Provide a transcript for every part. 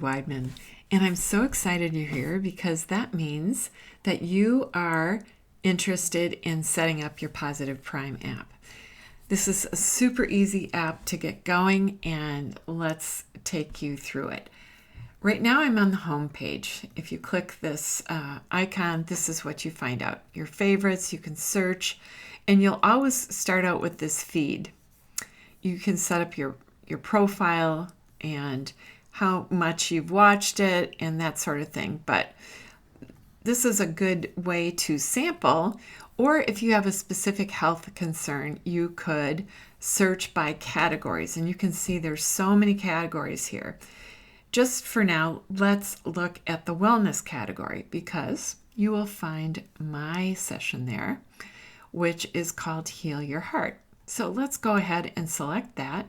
Weidman, and I'm so excited you're here because that means that you are interested in setting up your PositivePrime app. This is a super easy app to get going, and let's take you through it. Right now I'm on the home page. If you click this icon, this is what you find out. Your favorites, you can search, and you'll always start out with this feed. You can set up your profile and how much you've watched it and that sort of thing. But this is a good way to sample, or if you have a specific health concern, you could search by categories, and you can see there's so many categories here. Just for now, let's look at the wellness category because you will find my session there, which is called Heal Your Heart. So let's go ahead and select that.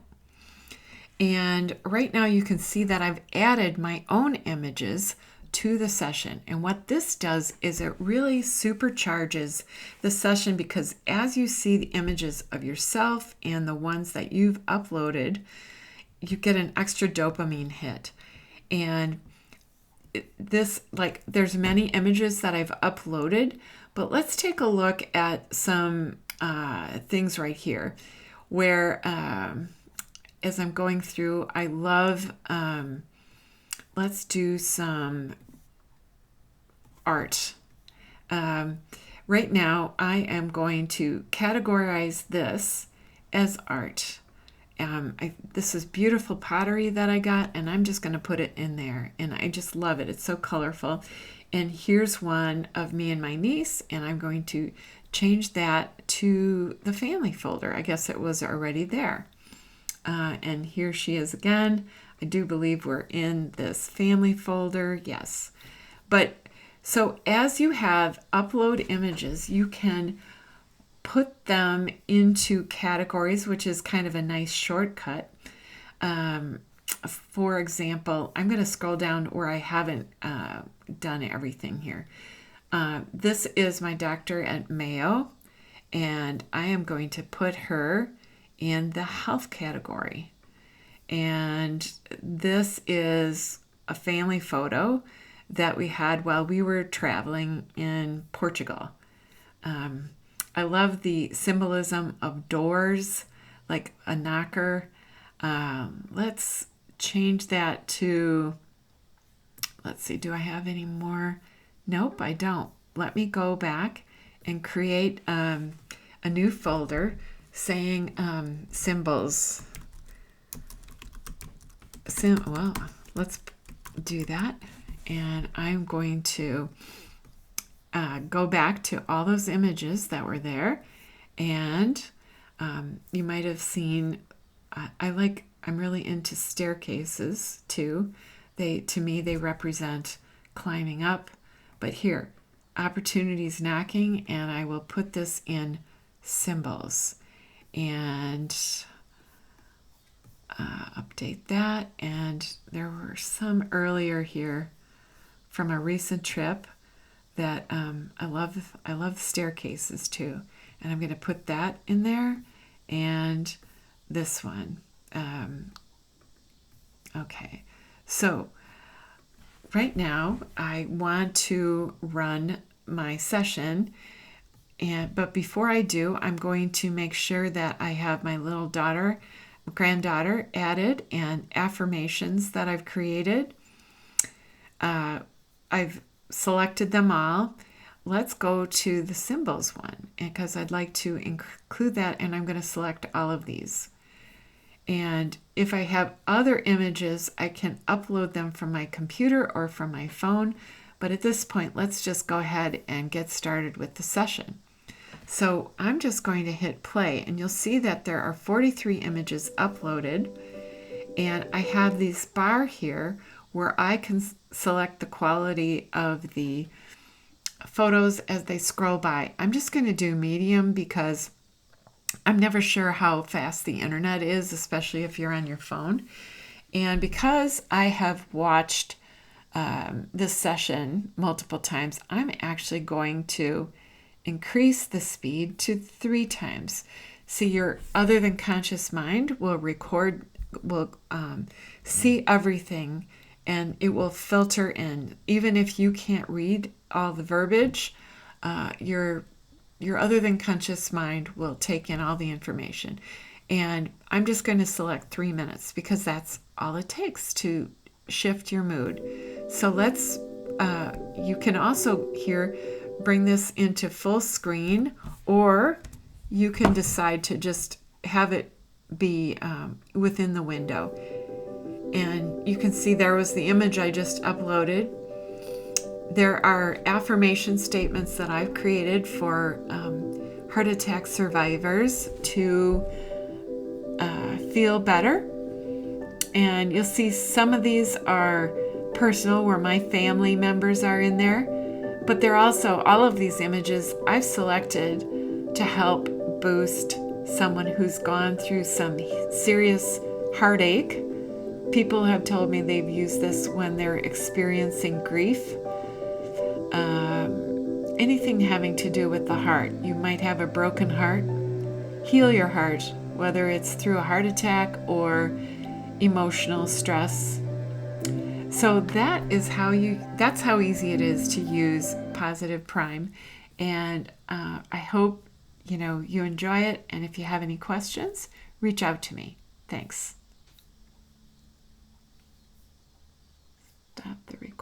And right now you can see that I've added my own images to the session. And what this does is it really supercharges the session because as you see the images of yourself and the ones that you've uploaded, you get an extra dopamine hit. And this, there's many images that I've uploaded, but let's take a look at some things right here where as I'm going through, I love, let's do some art. Right now, I am going to categorize this as art. This is beautiful pottery that I got, and I'm just going to put it in there. And I just love it. It's so colorful. And here's one of me and my niece, and I'm going to change that to the family folder. I guess it was already there. And here she is again. I do believe we're in this family folder. Yes. But so as you have upload images, you can put them into categories, which is kind of a nice shortcut. For example, I'm going to scroll down where I haven't done everything here. This is my doctor at Mayo, and I am going to put her in the health category. And this is a family photo that we had while we were traveling in Portugal. I love the symbolism of doors, like a knocker. Let's change that to, let's see, do I have any more? Nope, I don't. Let me go back and create a new folder saying symbols. Well, let's do that. And I'm going to go back to all those images that were there. And you might have seen, I'm really into staircases too. To me, they represent climbing up. But here, opportunities knocking, and I will put this in symbols. And update that. And there were some earlier here from a recent trip that I love staircases too, and I'm going to put that in there, and this one. Okay, so right now I want to run my session, but before I do, I'm going to make sure that I have my little granddaughter added, and affirmations that I've created. I've selected them all. Let's go to the symbols one because I'd like to include that, and I'm going to select all of these. And if I have other images, I can upload them from my computer or from my phone. But at this point, let's just go ahead and get started with the session. So I'm just going to hit play, and you'll see that there are 43 images uploaded. And I have this bar here where I can select the quality of the photos as they scroll by. I'm just going to do medium because I'm never sure how fast the internet is, especially if you're on your phone. And because I have watched this session multiple times, I'm actually going to increase the speed to 3 times. See, your other than conscious mind will see everything and it will filter in. Even if you can't read all the verbiage, your other than conscious mind will take in all the information. And I'm just going to select 3 minutes because that's all it takes to shift your mood. So let's, you can also here bring this into full screen, or you can decide to just have it be within the window. And you can see there was the image I just uploaded. There are affirmation statements that I've created for heart attack survivors to feel better. And you'll see some of these are personal, where my family members are in there. But they're also, all of these images I've selected to help boost someone who's gone through some serious heartache. People have told me they've used this when they're experiencing grief. Anything having to do with the heart. You might have a broken heart. Heal your heart, whether it's through a heart attack or emotional stress. So that's how easy it is to use PositivePrime. And I hope you enjoy it. And if you have any questions, reach out to me. Thanks. Stop the recording.